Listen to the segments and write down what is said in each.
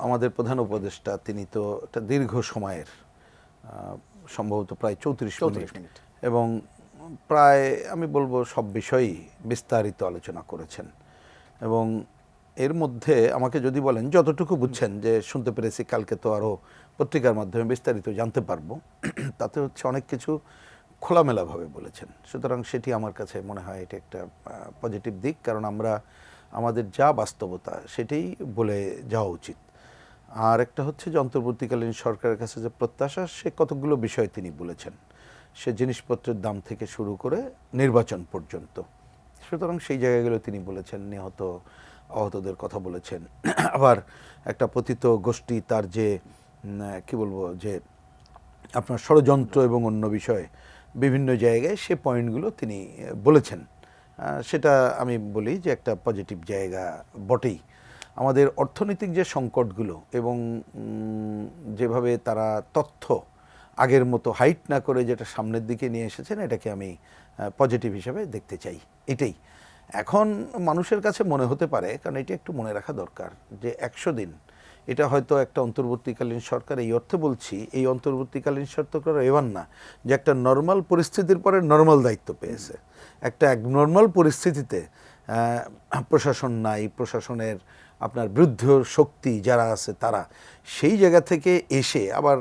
আমাদের প্রধান উপদেষ্টা তিনি তো একটা দীর্ঘ সময়ের সম্ভবত প্রায় 34 মিনিট এবং প্রায় আমি বলবো সব বিষয়ই বিস্তারিত আলোচনা করেছেন। এবং এর মধ্যে আমাকে যদি বলেন যতটুকু বুঝছেন যে শুনতে পেরেছি, কালকে তো আরও পত্রিকার মাধ্যমে বিস্তারিত জানতে পারবো, তাতে হচ্ছে অনেক কিছু খোলামেলাভাবে বলেছেন। সুতরাং সেটি আমার কাছে মনে হয় এটা একটা পজিটিভ দিক, কারণ আমরা আমাদের যা বাস্তবতা সেটাই বলে যাওয়া উচিত। আর একটা হচ্ছে যে অন্তর্বর্তীকালীন সরকারের কাছে যে প্রত্যাশা, সে কতগুলো বিষয় তিনি বলেছেন, সে জিনিসপত্রের দাম থেকে শুরু করে নির্বাচন পর্যন্ত। সুতরাং সেই জায়গাগুলো তিনি বলেছেন, নিহত আহতদের কথা বলেছেন। আবার একটা পতিত গোষ্ঠী তার যে কি বলবো যে আপনার ষড়যন্ত্র এবং অন্য বিষয়ে বিভিন্ন জায়গায় সে পয়েন্টগুলো তিনি বলেছেন। সেটা আমি বলি যে একটা পজিটিভ জায়গা বটেই। আমাদের অর্থনৈতিক যে সংকটগুলো এবং যেভাবে তারা তথ্য আগের মতো হাইট না করে যেটা সামনের দিকে নিয়ে এসেছেন, এটাকে আমি পজিটিভ হিসেবে দেখতে চাই। এটাই এখন মানুষের কাছে মনে হতে পারে, কারণ এটা একটু মনে রাখা দরকার যে 100 দিন এটা হয়তো একটা অন্তর্বর্তীকালীন সরকার, এই অর্থে বলছি, এই অন্তর্বর্তীকালীন সরকার এবার না যে একটা নর্মাল পরিস্থিতির পরে নর্মাল দায়িত্ব পেয়েছে। একটা নর্মাল পরিস্থিতিতে প্রশাসন নাই, প্রশাসনের আপনার বিরুদ্ধ শক্তি যারা আছে তারা সেই জায়গা থেকে এসে আবার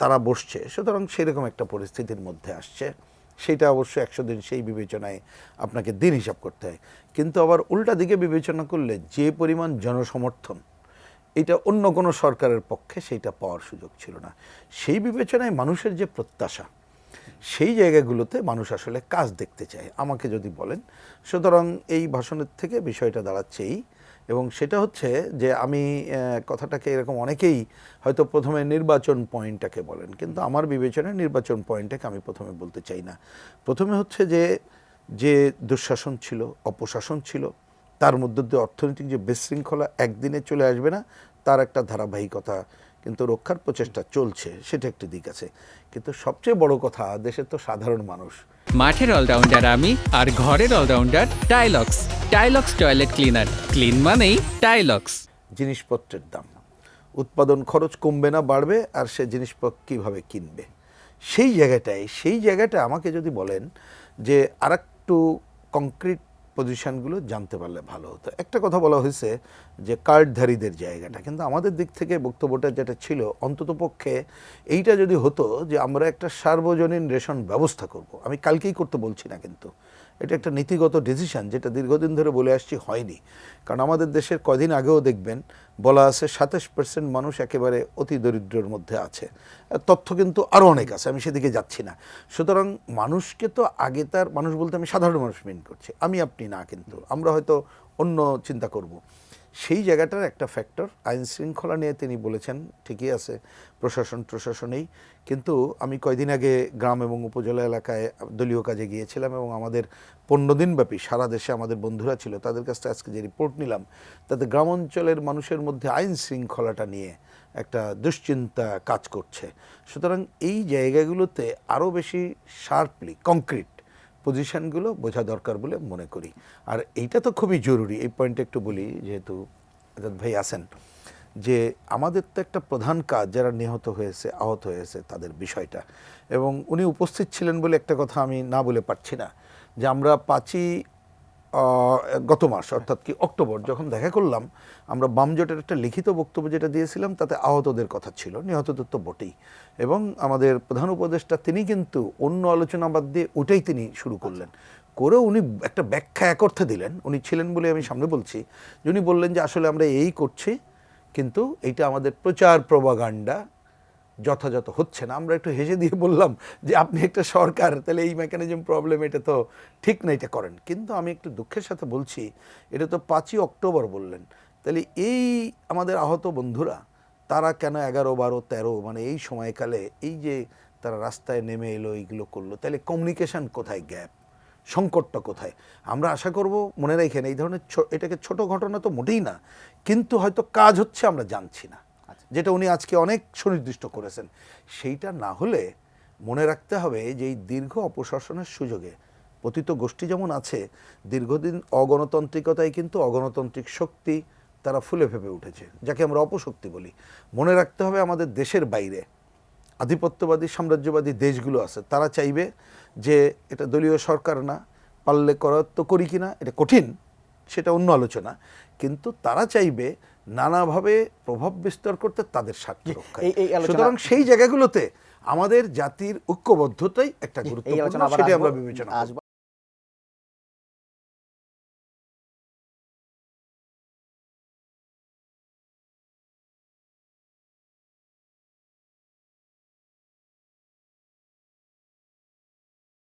তারা বসছে। সুতরাং সেরকম একটা পরিস্থিতির মধ্যে আসছে। সেটা অবশ্য 100 দিন সেই বিবেচনায় আপনাকে দিন হিসাব করতে হয়। কিন্তু আবার উল্টা দিকে বিবেচনা করলে যে পরিমাণ জনসমর্থন, এটা অন্য কোনো সরকারের পক্ষে সেইটা পাওয়ার সুযোগ ছিল না। সেই বিবেচনায় মানুষের যে প্রত্যাশা, সেই জায়গাগুলোতে মানুষ আসলে কাজ দেখতে চায় আমাকে যদি বলেন। সুতরাং এই ভাষণের থেকে বিষয়টা দাঁড়াচ্ছে এই, এবং সেটা হচ্ছে যে আমি কথাটাকে এরকম অনেকেই হয়তো প্রথমে নির্বাচন পয়েন্টটাকে বলেন, কিন্তু আমার বিবেচনায় নির্বাচন পয়েন্টটাকে আমি প্রথমে বলতে চাই না। প্রথমে হচ্ছে যে দুঃশাসন ছিল, অপশাসন ছিল, তার মধ্য দিয়ে অর্থনৈতিক যে বিশৃঙ্খলা একদিনে চলে আসবে না, তার একটা ধারাবাহিকতা কিন্তু রক্ষার প্রচেষ্টা চলছে, সেটা একটি দিক আছে। কিন্তু সবচেয়ে বড় কথা, দেশের তো সাধারণ মানুষ। মাঠের অলরাউন্ডার আমি, আর ঘরের allrounder Tilex. Tilex toilet cleaner, clean মানেই টাইলক্স। জিনিসপত্রের দাম, উৎপাদন খরচ কমবে না বাড়বে, আর সে জিনিসপত্র কীভাবে কিনবে, সেই জায়গাটা আমাকে যদি বলেন যে আরেকটু কংক্রিট পজিশনগুলো জানতে পারলে ভালো হতো। একটা কথা বলা হয়েছে যে কার্ডধারীদের জায়গাটা, কিন্তু আমাদের দিক থেকে বক্তব্যটা যেটা ছিল, অন্ততপক্ষে এইটা যদি হতো যে আমরা একটা সার্বজনীন রেশন ব্যবস্থা করব। আমি কালকেই করতে বলছি না, কিন্তু এটা একটা নীতিগত ডিসিশন যেটা দীর্ঘদিন ধরে বলে আসছি, হয়নি। কারণ আমাদের দেশের কয়দিন আগেও দেখবেন বলা আছে 27% মানুষ একেবারে অতি দরিদ্রের মধ্যে আছে। তথ্য কিন্তু আরও অনেক আছে, আমি সেদিকে যাচ্ছি না। সুতরাং মানুষকে তো আগে, তার মানুষ বলতে আমি সাধারণ মানুষ মেন করছি, আমি আপনি না, কিন্তু আমরা হয়তো অন্য চিন্তা করব। সেই জায়গাটার একটা ফ্যাক্টর আইন শৃঙ্খলা নিয়ে তিনি বলেছেন, ঠিকই আছে, প্রশাসনেই। কিন্তু আমি কয়দিন আগে গ্রাম এবং উপজেলা এলাকায় দলীয় কাজে গিয়েছিলাম, এবং আমাদের 15 দিনব্যাপী সারা দেশে আমাদের বন্ধুরা ছিল, তাদের কাছ থেকে আজকে যে রিপোর্ট নিলাম, তাতে গ্রাম অঞ্চলের মানুষের মধ্যে আইন শৃঙ্খলাটা নিয়ে একটা দুশ্চিন্তা কাজ করছে। সুতরাং এই জায়গাগুলোতে আরও বেশি শার্পলি কংক্রিট পজিশনগুলো বোঝা দরকার বলে মনে করি। আর এইটা তো খুবই জরুরি, এই পয়েন্টে একটু বলি, যেহেতু আজাদ ভাই আছেন, যে আমাদের তো একটা প্রধান কাজ যারা নিহত হয়েছে, আহত হয়েছে, তাদের বিষয়টা। এবং উনি উপস্থিত ছিলেন বলে একটা কথা আমি না বলে পারছি না, যে আমরা 5ই গত মাস অর্থাৎ কি অক্টোবর যখন দেখা করলাম, আমরা বাম জোটের একটা লিখিত বক্তব্য যেটা দিয়েছিলাম, তাতে আহতদের কথা ছিল, নিহতদের তো বটেই। এবং আমাদের প্রধান উপদেষ্টা তিনি কিন্তু অন্য আলোচনা বাদ দিয়ে ওটাই তিনি শুরু করলেন, করে উনি একটা ব্যাখ্যা এক অর্থে দিলেন, উনি ছিলেন বলে আমি সামনে বলছি, যে উনি বললেন যে আসলে আমরা এই করছি, কিন্তু এইটা আমাদের প্রচার প্রপাগান্ডা যথাযথ হচ্ছে না। আমরা একটু হেসে দিয়ে বললাম যে আপনি একটা সরকার, তাহলে এই মেকানিজম প্রবলেম, এটা তো ঠিক না, এটা করেন। কিন্তু আমি একটু দুঃখের সাথে বলছি, এটা তো 5ই অক্টোবর বললেন, তাহলে এই আমাদের আহত বন্ধুরা তারা কেন 11, 12, 13 মানে এই সময়কালে এই যে তারা রাস্তায় নেমে এলো, এইগুলো করলো, তাহলে কমিউনিকেশন কোথায়, গ্যাপ, সংকটটা কোথায়? আমরা আশা করব মনে রাখেন, এই ধরনের এটাকে ছোট ঘটনা তো মোটেই না, কিন্তু হয়তো কাজ হচ্ছে আমরা জানছি না, যেটা উনি আজকে অনেক সুনির্দিষ্ট করেছেন। সেইটা না হলে মনে রাখতে হবে যে এই দীর্ঘ অপশাসনের সুযোগে পতিত গোষ্ঠী যেমন আছে, দীর্ঘদিন অগণতান্ত্রিকতায় কিন্তু অগণতান্ত্রিক শক্তি তারা ফুলে ফেপে উঠেছে, যাকে আমরা অপশক্তি বলি। মনে রাখতে হবে আমাদের দেশের বাইরে আধিপত্যবাদী সাম্রাজ্যবাদী দেশগুলো আছে, তারা চাইবে যে এটা দলীয় সরকার না, পারলে করা তো করি কিনা, এটা কঠিন, সেটা অন্য আলোচনা, কিন্তু তারা চাইবে নানাভাবে প্রভাব বিস্তার করতে তাদের স্বার্থ রক্ষায়। এই আলোচনা- সুতরাং সেই জায়গাগুলোতে আমাদের জাতির ঐক্যবদ্ধতাই একটা এই গুরুত্বপূর্ণ, আলোচনা আবার সেটা আমরা আসবো। বিবেচনা করব।